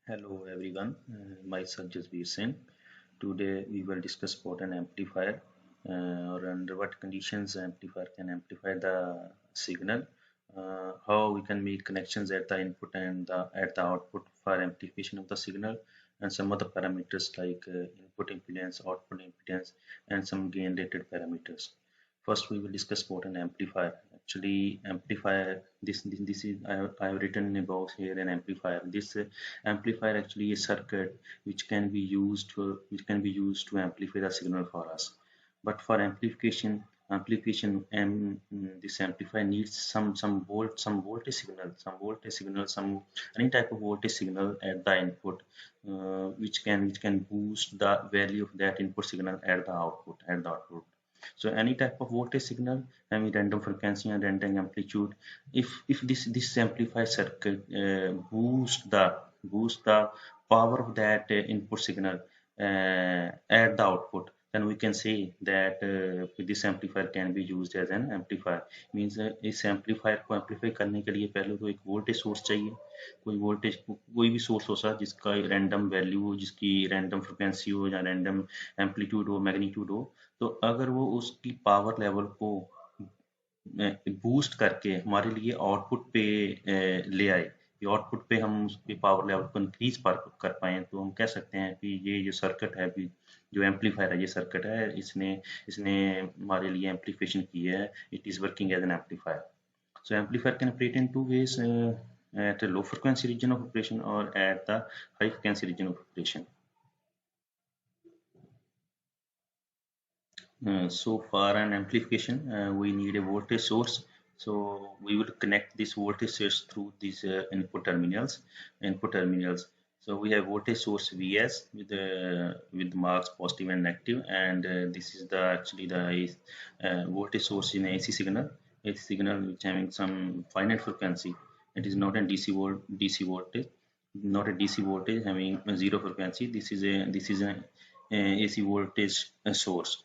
Hello everyone, myself Jasbir Singh. Today we will discuss about an amplifier or under what conditions amplifier can amplify the signal, how we can make connections at the input and at the output for amplification of the signal, and some other parameters like input impedance, output impedance, and some gain related parameters. First, we will discuss about an amplifier. Actually, amplifier. This is I have written about here an amplifier. This amplifier actually is a circuit which can be used to amplify the signal for us. But for amplification and this amplifier needs some voltage signal, some any type of voltage signal at the input, which can boost the value of that input signal at the output. So any type of voltage signal having random frequency and random amplitude, if this amplifier circuit boost the power of that input signal at the output, then we can say that this amplifier can be used as an amplifier. Means इस amplifier को amplify करने के लिए पहले तो एक voltage source चाहिए. कोई भी source हो सकता जिसका random value हो, जिसकी random frequency हो या random amplitude हो, magnitude हो. तो अगर वो उसकी पावर लेवल को बूस्ट करके हमारे लिए आउटपुट पे ले आए, कि आउटपुट पे हम उसके पावर लेवल को इंक्रीज कर पाए, तो हम कह सकते हैं कि ये जो सर्किट है अभी, जो एम्पलीफायर है, ये सर्किट है, इसने इसने हमारे लिए एम्पलीफिकेशन की है. It is working as an amplifier. So amplifier can operate in two ways, at a low frequency region of operation or at the high frequency region of operation. So for an amplification, we need a voltage source. So we will connect this voltage source through these input terminals. So we have voltage source Vs with marks positive and negative, and this is the actually the voltage source in AC signal. AC signal which having some finite frequency. It is not a DC voltage, not a DC voltage having a zero frequency. This is a AC voltage source.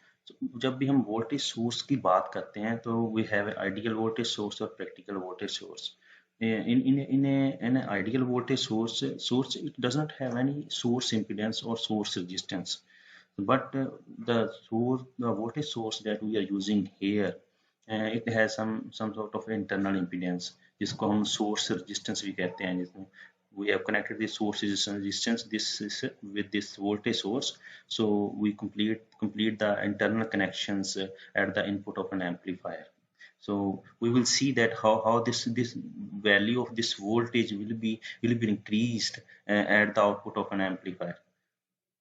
जब भी हम voltage source की बात करते हैं तो we have ideal voltage source और practical voltage source. In an ideal voltage source it does not have any source impedance or source resistance, but the voltage source that we are using here, it has some sort of internal impedance जिसको हम source resistance भी कहते हैं. जिसमें we have connected this source resistance this is with this voltage source, so we complete the internal connections at the input of an amplifier. So we will see that how this value of this voltage will be increased at the output of an amplifier.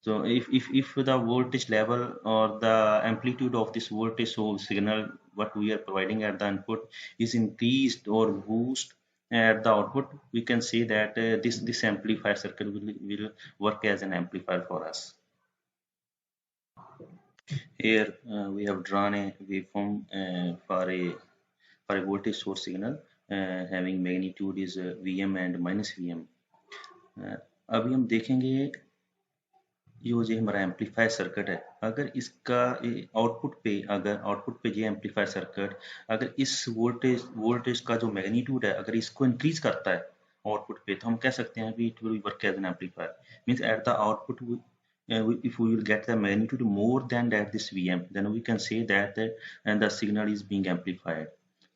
So if the voltage level or the amplitude of this voltage source signal what we are providing at the input is increased or boost at the output, we can say that this amplifier circuit will work as an amplifier for us. Here we have drawn a waveform for a voltage source signal having magnitude is Vm and minus Vm. अभी हम देखेंगे ये जो हमारा amplifier circuit है, अगर इसका output पे ये एम्पलीफायर सर्किट अगर इस वोल्टेज का जो मैग्नीट्यूड है अगर इसको इंक्रीज करता है आउटपुट पे, तो हम कह सकते हैं कि it will work as an amplifier. Means at the output if we will get the magnitude more than that this Vm, then we can say that and the signal is being amplified,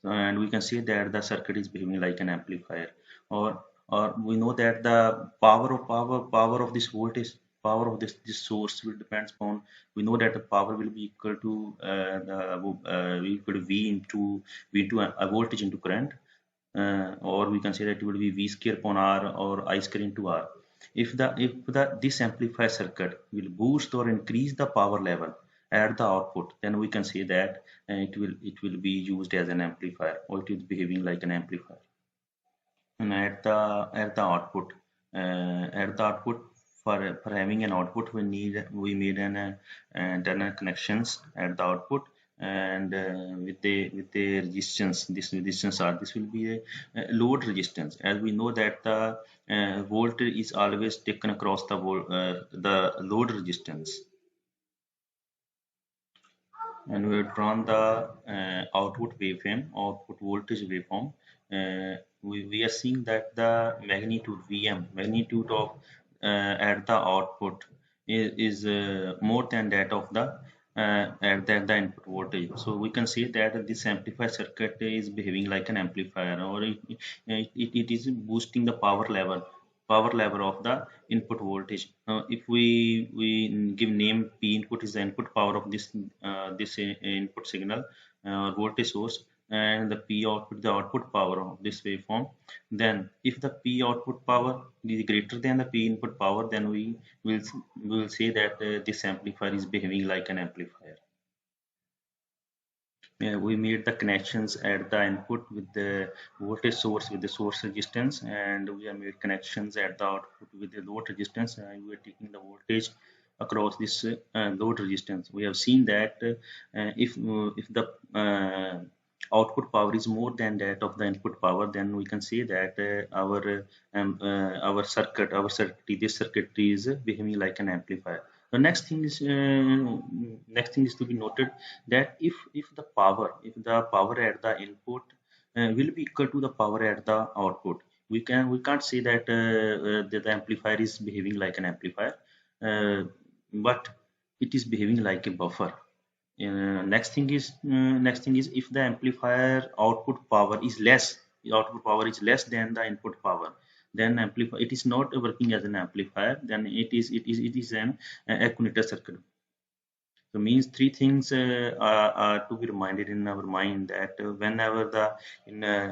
and we can say that the circuit is behaving like an amplifier. Or we know that the power of this voltage, power of this source will depends upon, we know that the power will be equal to V into a voltage into current, or we can say that it will be V square upon R or I square into R. If this amplifier circuit will boost or increase the power level at the output, then we can say that it will be used as an amplifier, or it is behaving like an amplifier. And at the output, for having an output, we made an internal connections at the output, and with the resistance, this will be a load resistance, as we know that the voltage is always taken across the load resistance. And we have drawn the output voltage waveform. We are seeing that the magnitude Vm, magnitude of at the output is more than that of the the input voltage. So we can say that this amplifier circuit is behaving like an amplifier, or it is boosting the power level of the input voltage. If we give name P input is the input power of this input signal voltage source, and the P output the output power of this waveform. Then if the P output power is greater than the P input power, then will we will say that this amplifier is behaving like an amplifier. We made the connections at the input with the voltage source with the source resistance, and we have made connections at the output with the load resistance, and we are taking the voltage across this load resistance. We have seen that if the output power is more than that of the input power, then we can say that our circuit this circuitry is behaving like an amplifier. The next thing is to be noted that if the power at the input will be equal to the power at the output, we can't say that the amplifier is behaving like an amplifier, uh, but it is behaving like a buffer. Next thing is if the amplifier output power is less than the input power, then amplifier it is not working as an amplifier, then it is an accumulator circuit. So means three things are to be reminded in our mind that whenever the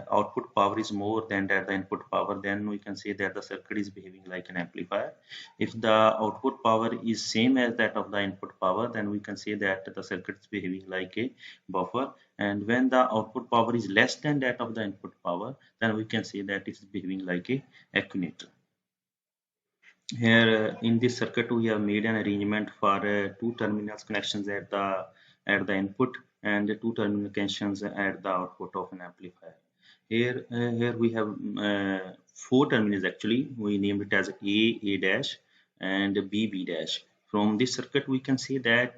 output power is more than that the input power, then we can say that the circuit is behaving like an amplifier. If the output power is same as that of the input power, then we can say that the circuit is behaving like a buffer. And when the output power is less than that of the input power, then we can say that it is behaving like a attenuator. Here in this circuit we have made an arrangement for two terminals connections at the input and two terminal connections at the output of an amplifier. Here we have four terminals actually. We named it as A dash and B dash. From this circuit we can see that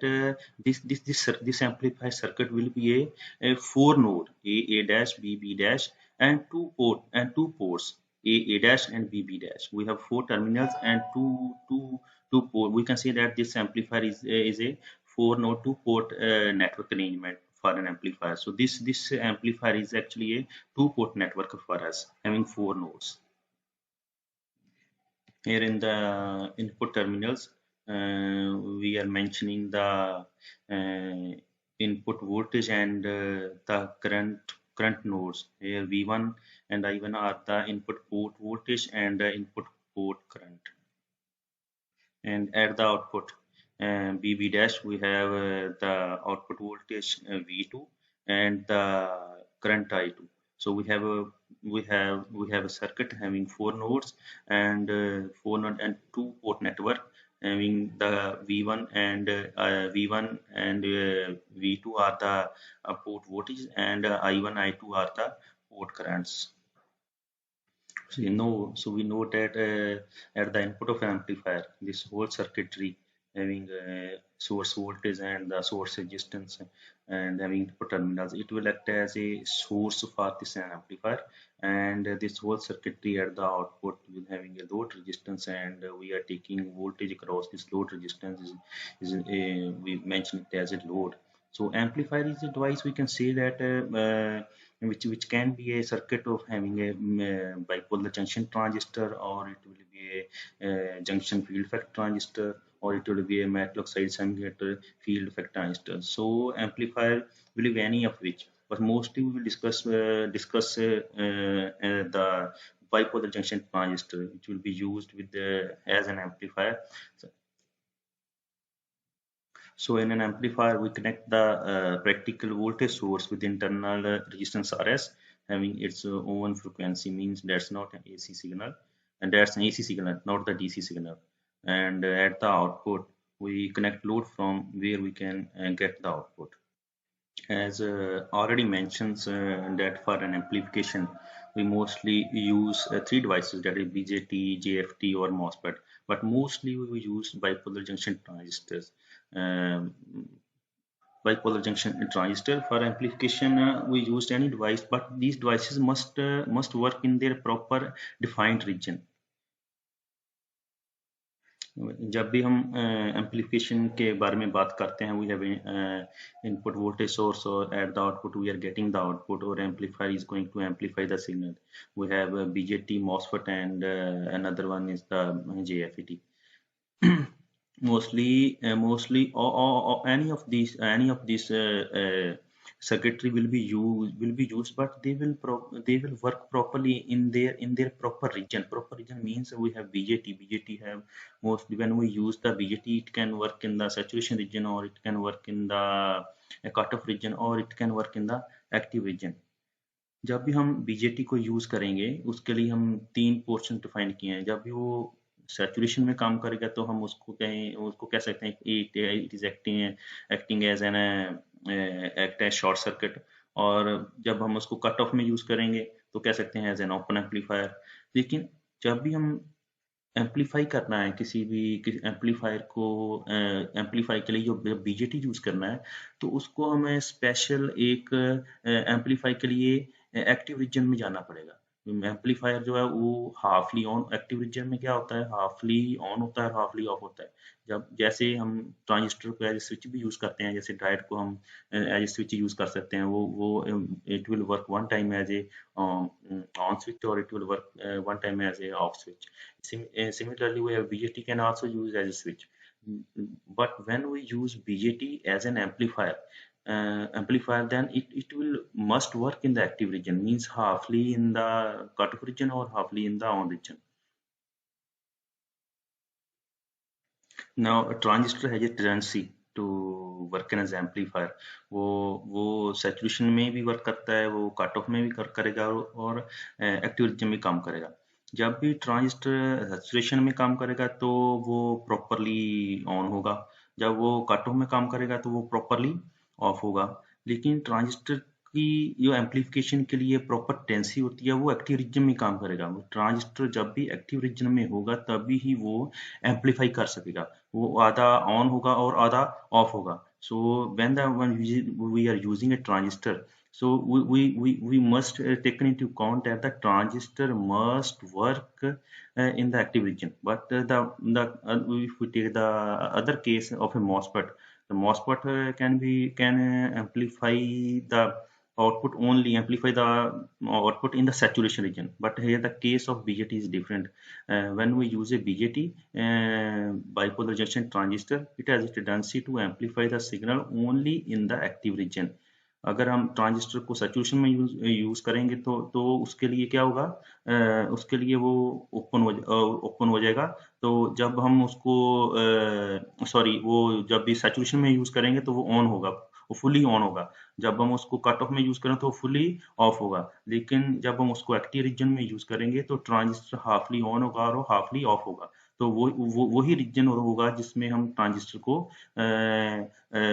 this amplifier circuit will be a four node A dash B dash and two ports A dash and B dash. We have four terminals and two port. We can say that this amplifier is a four node two port network arrangement for an amplifier. So this amplifier is actually a two port network for us having four nodes. Here in the input terminals, we are mentioning the input voltage and the current nodes. Here V1 and I1 are the input port voltage and the input port current. And at the output BB dash, we have the output voltage V2 and the current I2. So we have a circuit having four nodes and two port network having the V1 and V2 are the port voltage, and I1 I2 are the port currents. So we know that at the input of an amplifier, this whole circuitry having source voltage and the source resistance and having input terminals, it will act as a source for this amplifier, and this whole circuitry at the output will having a load resistance, and we are taking voltage across this load resistance we mention it as a load. So amplifier is a device we can say that which can be a circuit of having a bipolar junction transistor, or it will be a junction field effect transistor, or it will be a metal oxide semiconductor field effect transistor. So amplifier will be any of which, but mostly we will discuss the bipolar junction transistor, which will be used with as an amplifier. So in an amplifier, we connect the practical voltage source with internal resistance Rs having its own frequency, means that's not an AC signal, and that's an AC signal, not the DC signal. And at the output, we connect load from where we can get the output. As already mentioned, that for an amplification, we mostly use three devices, that is BJT, JFT, or MOSFET. But mostly we use bipolar junction transistors. Um, Bipolar junction transistor for amplification, we used any device, but these devices must work in their proper defined region. जब भी हम amplification के बारे में बात करते हैं, we have input voltage source और at the output we are getting the output और amplifier is going to amplify the signal. We have BJT, MOSFET, and another one is the JFET. Mostly any of these circuitry will be used, but they will work properly in their proper region. Proper region means we have BJT. BJT have mostly, when we use the BJT, it can work in the saturation region, or it can work in the cutoff region, or it can work in the active region. जब भी हम BJT को use करेंगे, उसके लिए हम 3 portion define किए हैं. जब भी वो सैचुरेशन में काम करेगा तो हम उसको कह सकते हैं it is acting as an act as short circuit. और जब हम उसको कट ऑफ में यूज करेंगे तो कह सकते हैं एज एन ओपन एम्पलीफायर. लेकिन जब भी हम एम्पलीफाई करना है किसी एम्पलीफायर को, एम्पलीफाई के लिए जो बीजेटी यूज करना है, तो उसको हमें स्पेशल एक एम्पलीफाई के लिए एक्टिव रीजन में जाना पड़ेगा. एम्पलीफायर जो है वो हाफली ऑन, एक्टिव रीजन में क्या होता है, हाफली ऑन होता है, हाफली ऑफ होता है. जब जैसे हम ट्रांजिस्टर को एज ए स्विच भी यूज करते हैं, जैसे डायोड को हम एज ए स्विच यूज कर सकते हैं, वो it will work one time as a on switch, और it will work one time as a off switch. Similarly, we have BJT can also use as a switch. But when we use BJT as an amplifier, then it will must work in the active region, means halfly in the cutoff region or halfly in the on region. Now a transistor has a tendency to work as amplifier. वो saturation में भी work करता है, वो cut off में भी करेगा, और एक्टिव रीजन में काम करेगा. जब भी ट्रांजिस्टर सैचुरेशन में काम करेगा तो वो प्रॉपरली ऑन होगा. जब वो कट ऑफ में काम करेगा तो वो प्रॉपरली ऑफ होगा. लेकिन ट्रांजिस्टर की जो एम्पलीफिकेशन के लिए प्रॉपर टेंसी होती है, वो एक्टिव रीजन में काम करेगा. ट्रांजिस्टर जब भी एक्टिव रीजन में होगा तभी ही वो एम्पलीफाई कर सकेगा. वो आधा ऑन होगा और आधा ऑफ होगा. So when we are using a transistor, so we must take into account that the transistor must work in the active region. But if we take the other case of a MOSFET, the MOSFET can amplify the output, only amplify the output in the saturation region. But here the case of BJT is different. When we use a BJT, bipolar junction transistor, it has a tendency to amplify the signal only in the active region. अगर हम transistor को saturation में use करेंगे तो उसके लिए क्या होगा, उसके लिए वो ओपन हो जाएगा. तो जब हम उसको वो जब भी सैचुरेशन में यूज करेंगे तो वो ऑन होगा, वो फुली ऑन होगा. जब हम उसको कट ऑफ में यूज करें तो फुली ऑफ होगा. लेकिन जब हम उसको एक्टिव रीजन में यूज करेंगे तो ट्रांजिस्टर हाफली ऑन होगा और हाफली ऑफ होगा. तो वही रीजन होगा जिसमें हम ट्रांजिस्टर को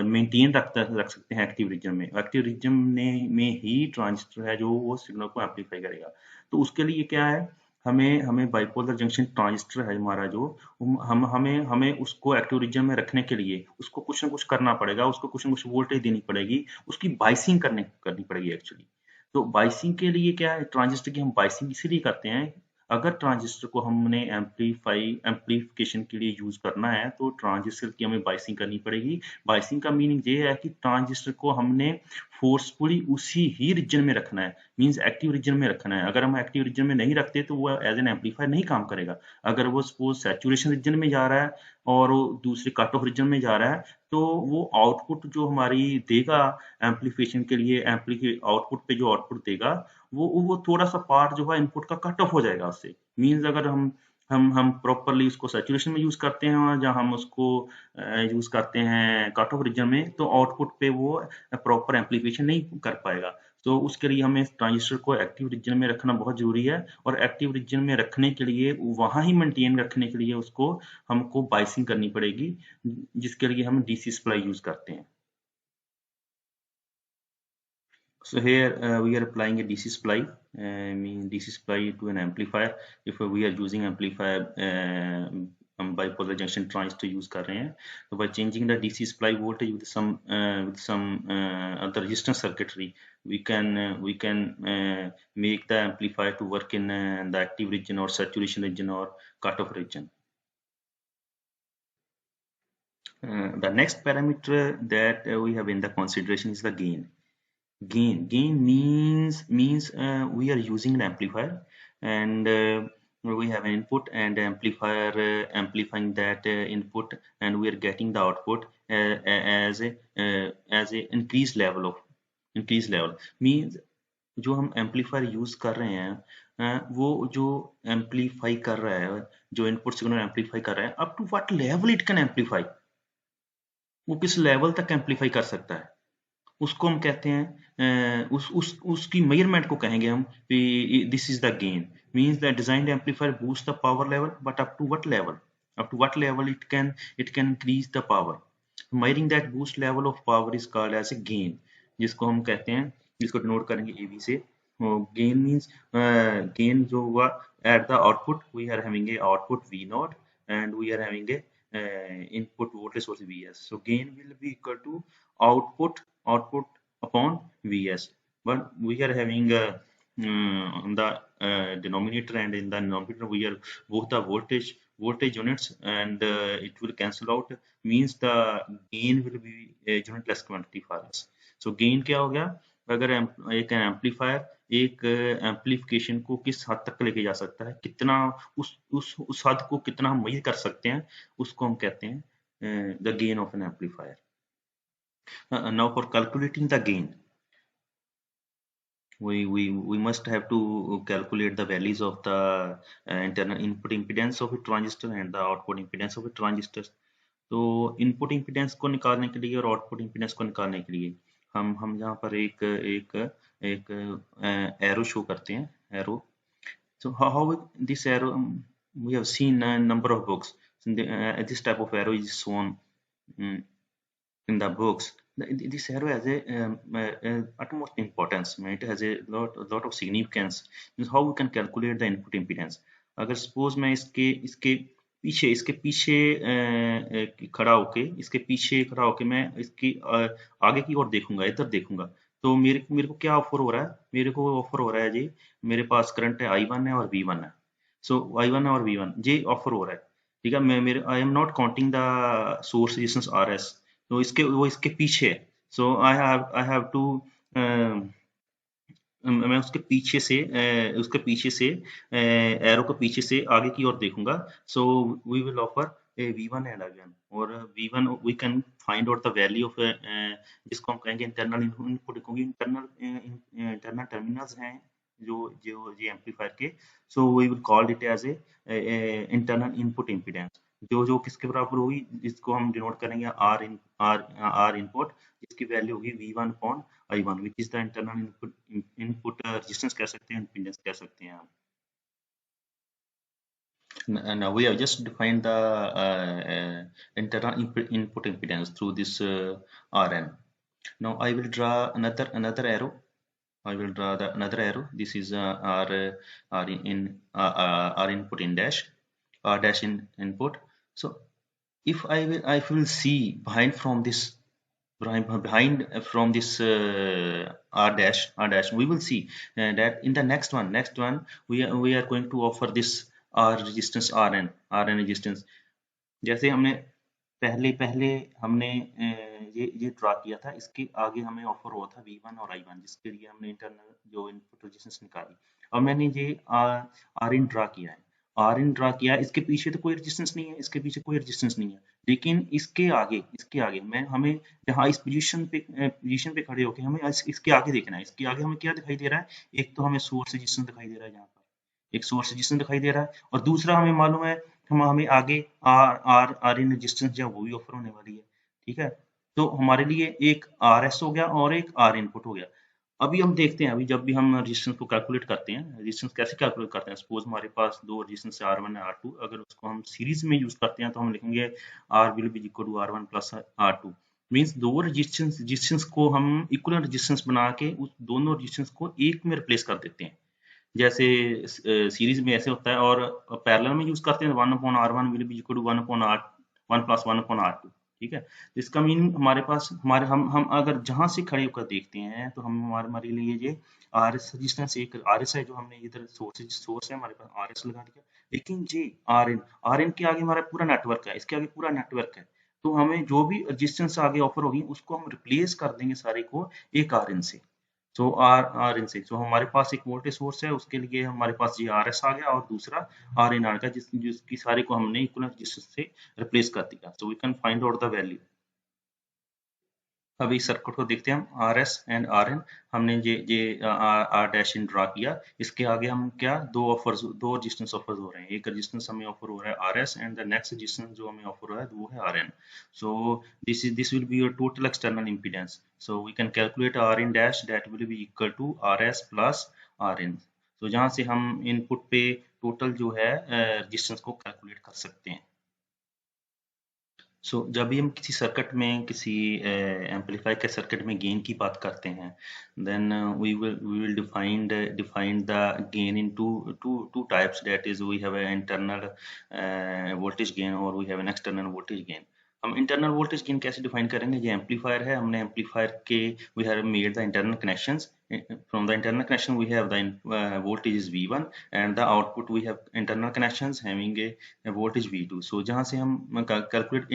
मेंटेन रख सकते हैं एक्टिव रीजन में. एक्टिव रीजन में ही ट्रांजिस्टर है जो वो सिग्नल को एम्पलीफाई करेगा. तो उसके लिए क्या है, हमें बाइपोलर जंक्शन ट्रांजिस्टर है हमारा जो, हमें उसको एक्टिव रीजन में रखने के लिए उसको कुछ ना कुछ करना पड़ेगा, उसको कुछ ना कुछ वोल्टेज देनी पड़ेगी, उसकी बाइसिंग करनी पड़ेगी एक्चुअली. तो बाइसिंग के लिए क्या है, ट्रांजिस्टर की हम बाइसिंग इसीलिए करते हैं, अगर ट्रांजिस्टर को हमने एम्पलीफिकेशन के लिए यूज करना है तो ट्रांजिस्टर की हमें बाइसिंग करनी पड़ेगी. बाइसिंग का मीनिंग ये है कि ट्रांजिस्टर को हमने फोर्सफुली उसी ही रीजन में रखना है, मींस एक्टिव रीजन में रखना है. अगर हम एक्टिव रीजन में नहीं रखते तो वो एज एन एम्पलीफायर नहीं काम करेगा. अगर वो सपोज सैचुरेशन रीजन में जा रहा है और वो दूसरे कट ऑफ रीजन में जा रहा है, तो वो आउटपुट जो हमारी देगा एम्पलीफिकेशन के लिए, आउटपुट पे जो आउटपुट देगा वो थोड़ा सा पार्ट जो है इनपुट का कट ऑफ हो जाएगा उससे. मींस अगर हम प्रॉपरली उसको सैचुरेशन में यूज करते हैं और जहां हम उसको यूज करते हैं कट ऑफ रीजन में, तो आउटपुट पे वो प्रॉपर एम्पलीफिकेशन नहीं कर पाएगा. तो उसके लिए हमें ट्रांजिस्टर को एक्टिव रीजन में रखना बहुत जरूरी है. और एक्टिव रीजन में रखने के लिए, वहां ही मेंटेन रखने के लिए उसको हमको बाइसिंग करनी पड़ेगी, जिसके लिए हम डीसी सप्लाई यूज करते हैं. So here we are applying a DC supply, mean DC supply to an amplifier. If we are using amplifier, हम bipolar junction transistor use कर रहे हैं, तो by changing the DC supply voltage with some other resistance circuitry, we can make the amplifier to work in the active region or saturation region or cutoff region. The next parameter that we have in the consideration is the gain. Gain means we are using an amplifier, and we have an input and amplifier amplifying that input, and we are getting the output as a increased level means जो हम amplifier use कर रहे हैं वो जो amplify कर रहा है, जो इनपुट सिग्नल एम्पलीफाई कर रहा है, up to what level it can amplify, वो किस लेवल तक एम्पलीफाई कर सकता है, उसको हम कहते हैं उसकी मेजरमेंट को कहेंगे हम this is the gain means the designed amplifier boost the power level, but up to what level it can increase the power, measuring that boost level of power is called as a gain, जिसको हम कहते हैं, जिसको denote करेंगे AB से। Gain means gain जो हुआ at the output, we are having a output V naught and we are having a input voltage source Vs, so gain will be equal to output upon Vs, but we are having on the denominator and in the numerator we are both the voltage units, and it will cancel out, means the gain will be a unitless quantity for us. So gain क्या हो गया, अगर एक amplifier एक amplification को किस हद तक लेके जा सकता है, कितना उस हद को कितना हम मेजर कर सकते हैं, उसको हम कहते हैं the gain of N amplifier. Now for calculating the gain, we must have to calculate the values of the internal input impedance of a transistor and the output impedance of a transistor. तो input impedance को निकालने के लिए और output impedance को निकालने के लिए हम यहाँ पर एक एक एक एरो शो करते हैं, arrow. So how this arrow, we have seen a number of books. This type of arrow is shown in the books. This arrow has a utmost importance. It has a lot of significance. How we can calculate the input impedance. अगर suppose मैं इसके पीछे खड़ा होके मैं इसकी आगे की ओर देखूंगा, इधर देखूंगा, तो मेरे को क्या ऑफर हो रहा है, मेरे को ऑफर हो रहा है जी, मेरे पास करंट है I1 है और V1 है। सो I1 और V1 ये ऑफर हो रहा है, ठीक है। मैं I am not counting the source resistance RS, तो इसके पीछे है। सो आई हैव टू मैं उसके पीछे से एरो के पीछे से आगे की ओर देखूंगा। So we will offer a V1 and I1, और V1 we can find out the value of जिसको हम कहेंगे इंटरनल इनपुट, क्योंकि इंटरनल टर्मिनल्स हैं जो जो ये एम्पलीफायर के। So we will call it as a internal input impedance, जो किसके बराबर होगी, जिसको हम डिनोट करेंगे R इनपुट, जिसकी वैल्यू होगी V1 upon I1, which is the internal input resistance कह सकते हैं, impedance कह सकते हैं हम। Now we have just defined the internal input impedance through this Rn. Now I will draw another arrow. Another arrow. This is R input in dash, R dash in input. So if I will see behind from this R dash, we will see that in the next one we are going to offer this R resistance, Rn resistance। जैसे हमने पहले हमने ये draw किया था, इसके आगे हमें ऑफर हुआ था V1 और I1, जिसके लिए हमने इंटरनल जो इनपुट रेजिस्टेंस निकाली। अब मैंने ये Rin ड्रा किया है, इसके पीछे तो कोई रेजिस्टेंस नहीं है, इसके पीछे कोई रेजिस्टेंस नहीं है, लेकिन इसके आगे मैं हमें जहाँ इस पोजीशन पे खड़े होके हमें इसके आगे देखना है। इसके आगे हमें क्या दिखाई दे रहा है, एक तो हमें सोर्स रेजिस्टेंस दिखाई दे रहा है, यहाँ पर एक सोर्स रेजिस्टेंस दिखाई दे रहा है, और दूसरा हमें मालूम है हमें आगे आर इन रेजिस्टेंस जो वो भी ऑफर होने वाली है, ठीक है। तो हमारे लिए एक RS हो गया और एक R इनपुट हो गया। अभी हम देखते हैं, अभी जब भी हम रेजिस्टेंस को कैलकुलेट करते हैं, रेजिस्टेंस कैसे कैलकुलेट करते हैं। सपोज हमारे पास दो रेजिस्टेंस R1 है R2, अगर उसको हम सीरीज में यूज करते हैं तो हम लिखेंगे R will be equal to R1 plus R2, means दो रेजिस्टेंस को हम इक्वल रेजिस्टेंस बना के उस दोनों रेजिस्टेंस को एक में रिप्लेस कर देते हैं। जैसे सीरीज में ऐसे होता है, और पैरेलल में यूज करते हैं 1/R1 will be equal to 1 plus 1/R2, ठीक है। इसका मीनिंग हम अगर जहां से खड़े होकर देखते हैं तो हमारे लिए ये RS रेजिस्टेंस एक RS है, जो हमने इधर सोर्स है हमारे पास RS लगा दिया, लेकिन ये RN के आगे हमारा पूरा नेटवर्क है, इसके आगे पूरा नेटवर्क है। तो हमें जो भी रेजिस्टेंस आगे ऑफर होगी उसको हम रिप्लेस कर देंगे सारे को एक आर इन से। सो आर इन से तो हमारे पास एक वोल्टेज सोर्स है, उसके लिए हमारे पास ये आर एस आ गया और दूसरा आर इन आ गया जिसकी सारे को हमने इक्वल रेजिस्टेंस से रिप्लेस कर दिया। So we can find out the value. अब इस सर्किट को देखते हैं हम, R S and R N. हमने ये आर डैश इन ड्रा किया। इसके आगे हम क्या दो रेजिस्टेंस ऑफर हो रहे हैं। एक रेजिस्टेंस हमें ऑफर हो रहा है R S and the next resistance जो हमें ऑफर हो रहा है वो है R N. So this will be your total external impedance. So we can calculate R in dash that will be equal to R S plus R N. तो जहाँ से हम इनपुट पे टोटल जो है रेजिस्टेंस को कैलकुलेट कर सकते हैं। जब भी हम किसी सर्किट में किसी एम्पलीफायर के सर्किट में गेन की बात करते हैं, then we will define the gain in two types, that is we have an internal voltage gain or we have an external voltage gain। हम इंटरनल वोल्टेज गेन कैसे डिफाइन करेंगे? ये एम्पलीफायर है, हमने एम्पलीफायर के we have made the internal connections. from the internal connection we have the voltage is V1 and the output we have internal connections having a voltage V2। so जहाँ से हम calculate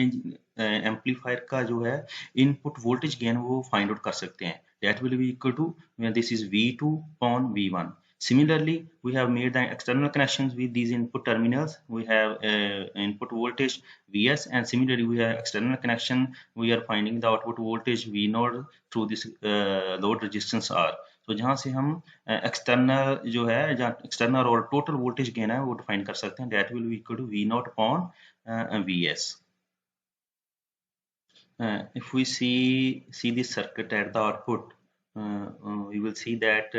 amplifier का जो है input voltage gain वो find out कर सकते हैं। that will be equal to this is V2 upon V1। Similarly, we have made the external connections with these input terminals. We have input voltage Vs, and similarly we have external connection. We are finding the output voltage V0 through this load resistance R। तो जहाँ से हम external जो है, जहाँ external और total voltage gain है वो डिफाइन कर सकते हैं। That will be equal to V0 upon Vs। If we see this circuit at the output, we will see that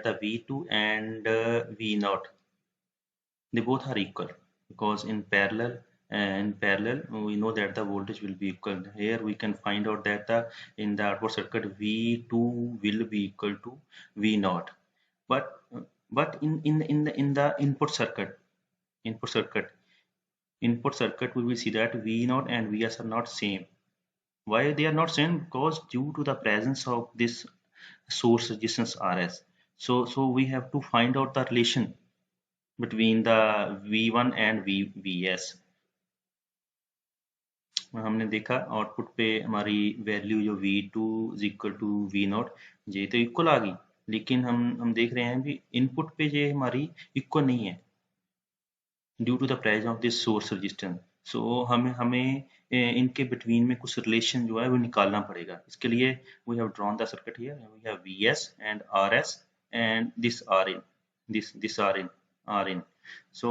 the V2 and V0, they both are equal, because in parallel we know that the voltage will be equal. Here we can find out that in the output circuit V2 will be equal to V0, but in the input circuit input circuit we will see that V0 and Vs are not same. Why they are not same? Because due to the presence of this source resistance Rs. So we have to find out the relation between the V1 and Vs। हमने देखा output पे हमारी value जो V2 is equal to V0, ये तो equal आ गई, लेकिन हम देख रहे हैं भी इनपुट पे ये हमारी इक्वल नहीं है due to the price of this source resistance. So हमें हमें इनके बिटवीन में कुछ रिलेशन जो है वो निकालना पड़ेगा। इसके लिए we have drawn the circuit here, we have Vs and Rs and this Rin, this Rin। So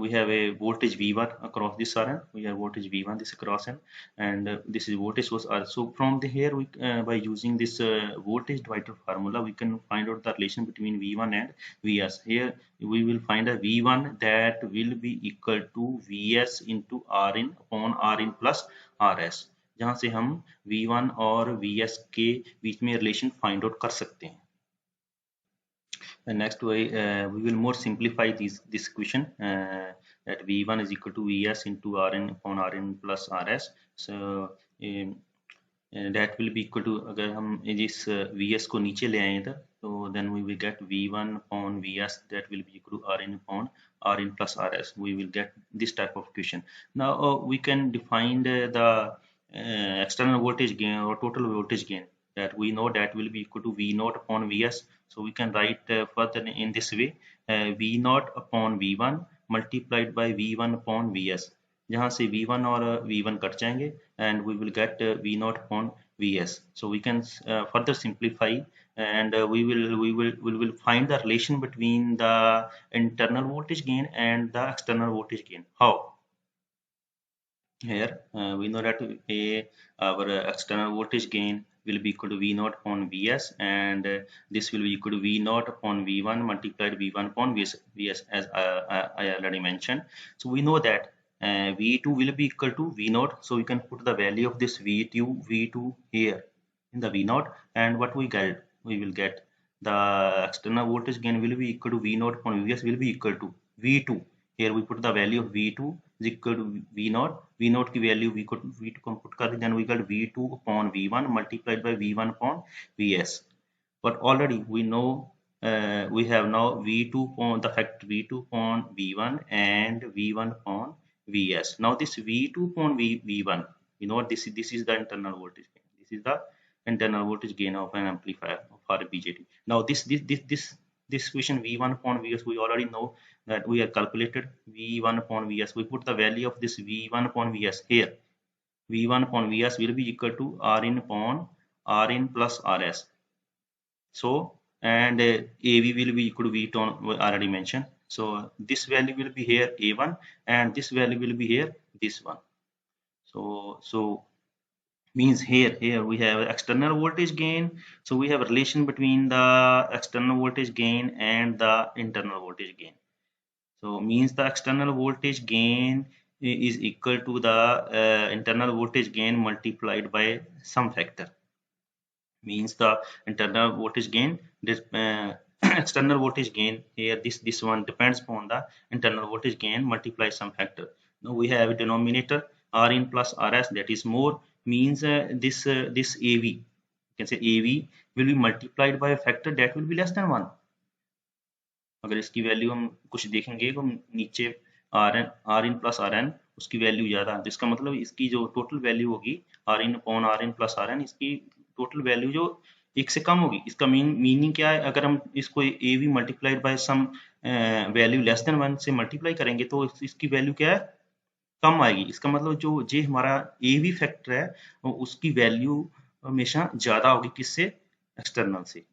we have a voltage V1 across this Rn, we have voltage V1 this across N, and this is voltage source R। So from the here we by using this voltage divider formula we can find out the relation between V1 and Vs। Here we will find a V1 that will be equal to Vs into Rin upon Rin plus Rs, जहाँ से हम V1 और Vs के बीच में relation find out कर सकते हैं। Next we will more simplify this equation, that V1 is equal to Vs into Rn upon Rn plus Rs। So that will be equal to, अगर हम इस Vs को नीचे ले आए इधर, तो then we will get V1 upon Vs that will be equal to Rn upon Rn plus Rs। We will get this type of equation। Now we can define the external voltage gain or total voltage gain, that we know that will be equal to V0 upon Vs। So we can write further in this way, V0 upon V1 multiplied by V1 upon Vs, जहाँ से V1 और V1 cut जाएंगे and we will get V0 upon Vs। So we can further simplify, and we will find the relation between the internal voltage gain and the external voltage gain। How? Here we know that our external voltage gain will be equal to V0 upon Vs, and this will be equal to V0 upon V1 multiplied V1 upon Vs, as I already mentioned। So we know that V2 will be equal to V0, so we can put the value of this V2 here in the V0, and what we will get the external voltage gain will be equal to V0 upon Vs will be equal to V2। Here we put the value of V2 is equal to V0, V0 की value V2 को put कर, then we got V2 upon V1 multiplied by V1 upon Vs। But already we know we have now V2 upon the factor V2 upon V1 and V1 upon Vs. Now this V2 upon V1, you know what, this is the internal voltage gain. This is the internal voltage gain of an amplifier for a BJT. Now this equation V1 upon Vs, we already know that we have calculated V1 upon Vs. We put the value of this V1 upon Vs here. V1 upon Vs will be equal to Rin upon Rin plus Rs. So, and AV will be equal to V2 already mentioned. So this value will be here A1, and this value will be here this one. So means here we have external voltage gain. So we have a relation between the external voltage gain and the internal voltage gain. So means the external voltage gain is equal to the internal voltage gain multiplied by some factor. Means the internal voltage gain, this external voltage gain here, this one depends upon the internal voltage gain multiply some factor. Now we have a denominator Rin plus Rs, that is more, means this AV, you can say AV will be multiplied by a factor that will be less than 1. अगर इसकी value हम कुछ देखेंगे तो नीचे Rin plus Rn उसकी value ज्यादा है, तो इसका मतलब इसकी जो टोटल वैल्यू होगी Rin upon Rin plus Rn, इसकी टोटल वैल्यू जो एक से कम होगी. इसका मीनिंग क्या है, अगर हम इसको AV multiplied by some value less than 1 से मल्टीप्लाई करेंगे तो इसकी वैल्यू क्या है, कम आएगी. इसका मतलब जो जे हमारा AV फैक्टर है उसकी वैल्यू हमेशा ज्यादा होगी किससे, एक्सटर्नल से.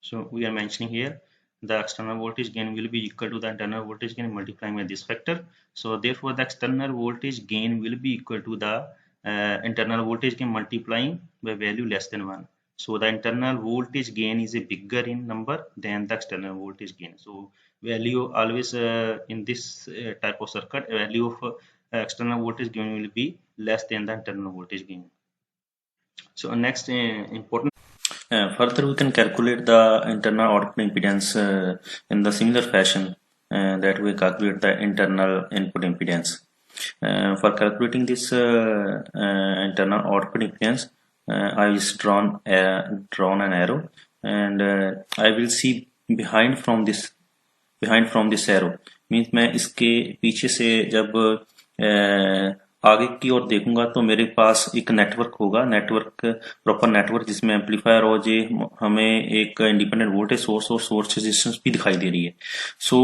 So we are mentioning here the external voltage gain will be equal to the internal voltage gain multiplying by this factor. So therefore the external voltage gain will be equal to the internal voltage gain multiplying by value less than 1. So the internal voltage gain is a bigger in number than the external voltage gain. So value always in this type of circuit, value of external voltage gain will be less than the internal voltage gain. So next important. Further, we can calculate the internal output impedance in the similar fashion that we calculate the internal input impedance. For calculating this internal output impedance, I just drawn an arrow, and I will see behind from this arrow. Means मैं इसके पीछे से जब आगे की ओर देखूंगा तो मेरे पास एक नेटवर्क होगा, प्रॉपर नेटवर्क जिसमें एम्पलीफायर और जे हमें एक इंडिपेंडेंट वोल्टेज सोर्स और सोर्स रेजिस्टेंस भी दिखाई दे रही है. सो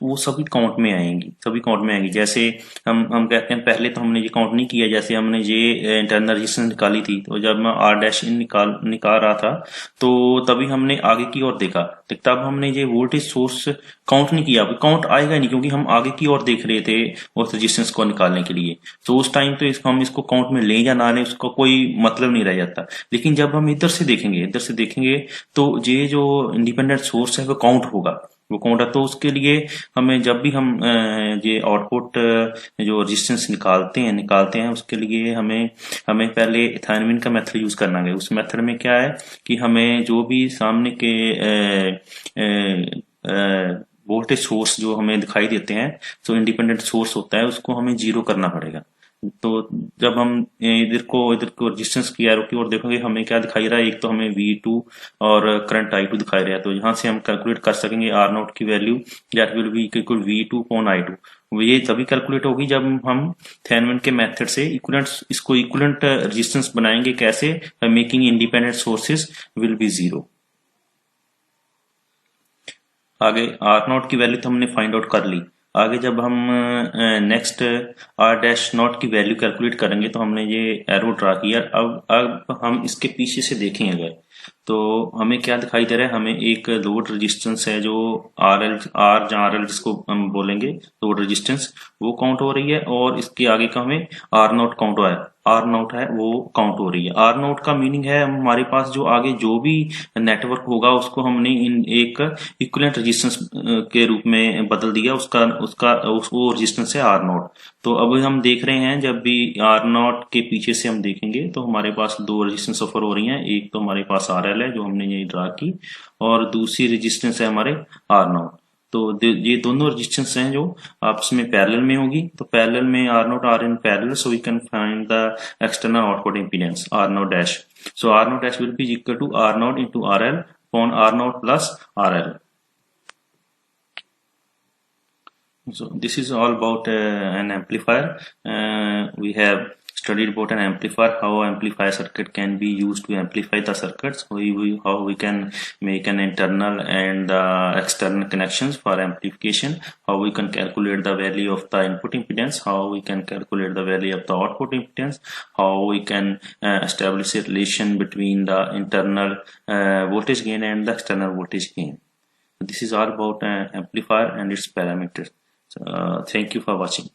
वो सभी काउंट में आएंगी. जैसे हम कहते हैं, पहले तो हमने ये काउंट नहीं किया, जैसे हमने ये इंटरनल रेजिस्टेंस निकाली थी, तो जब मैं R' निकाल रहा था तो तभी हमने आगे की ओर देखा, तब हमने ये वोल्टेज सोर्स काउंट नहीं किया. काउंट आएगा नहीं क्योंकि हम आगे की ओर देख रहे थे उस रेजिस्टेंस को निकालने के लिए. तो उस टाइम तो हम इसको काउंट में लें या ना लें उसका कोई मतलब नहीं रह जाता. लेकिन जब हम इधर से देखेंगे तो ये जो इंडिपेंडेंट सोर्स है वो काउंट होगा. तो उसके लिए हमें जब भी हम ये आउटपुट जो रेजिस्टेंस निकालते हैं उसके लिए हमें पहले थेवेनिन का मेथड यूज करना है. उस मेथड में क्या है कि हमें जो भी सामने के वोल्टेज सोर्स जो हमें दिखाई देते हैं, तो इंडिपेंडेंट सोर्स होता है, उसको हमें जीरो करना पड़ेगा. तो जब हम इधर को रेजिस्टेंस की एरो की ओर देखोगे, हमें क्या दिखाई रहा है, एक तो हमें V2 और करंट I2 दिखाई रहा है. तो यहाँ से हम कैलकुलेट कर सकेंगे R0 की value, that will be equal V2 upon I2. ये तभी कैलकुलेट होगी जब हम थेवेनिन के मेथड से इक्विवेलेंट रेजिस्टेंस बनाएंगे. कैसे, by making independent sources will be zero. आगे R0 की वैल्यू तो हमने फाइंड आउट कर ली. आगे जब हम नेक्स्ट R' की वैल्यू कैलकुलेट करेंगे तो हमने ये एरो ड्रा किया. अब हम इसके पीछे से देखें अगर, तो हमें क्या दिखाई दे रहा है, हमें एक लोड रेजिस्टेंस है जो RL जिसको हम बोलेंगे लोड रेजिस्टेंस, वो काउंट हो रही है, और इसके आगे का हमें R0 काउंट है वो काउंट हो रही है. R0 का मीनिंग है हमारे पास जो आगे जो भी नेटवर्क होगा उसको हमने इन एक इक्विवेलेंट रेजिस्टेंस के रूप में बदल दिया, वो रेजिस्टेंस है R0. तो अब हम देख रहे हैं जब भी R0 के पीछे से हम देखेंगे तो हमारे पास दो रेजिस्टेंस ऑफर हो रही हैं. एक तो हमारे पास RL है जो हमने ये ड्रा की, और दूसरी रेजिस्टेंस है हमारे R0. तो ये दोनों रेजिस्टेंस हैं जो आपस में पैरेलल में होगी. तो पैरेलल में R0 Rn parallel, so we can find the external output impedance R0 dash. So R0 dash will be equal to R0 into RL upon R0 plus RL. So this is all about an amplifier. We have studied about an amplifier, how amplifier circuit can be used to amplify the circuits, how we can make an internal and external connections for amplification, how we can calculate the value of the input impedance, how we can calculate the value of the output impedance, how we can establish a relation between the internal voltage gain and the external voltage gain. This is all about amplifier and its parameters. So, thank you for watching.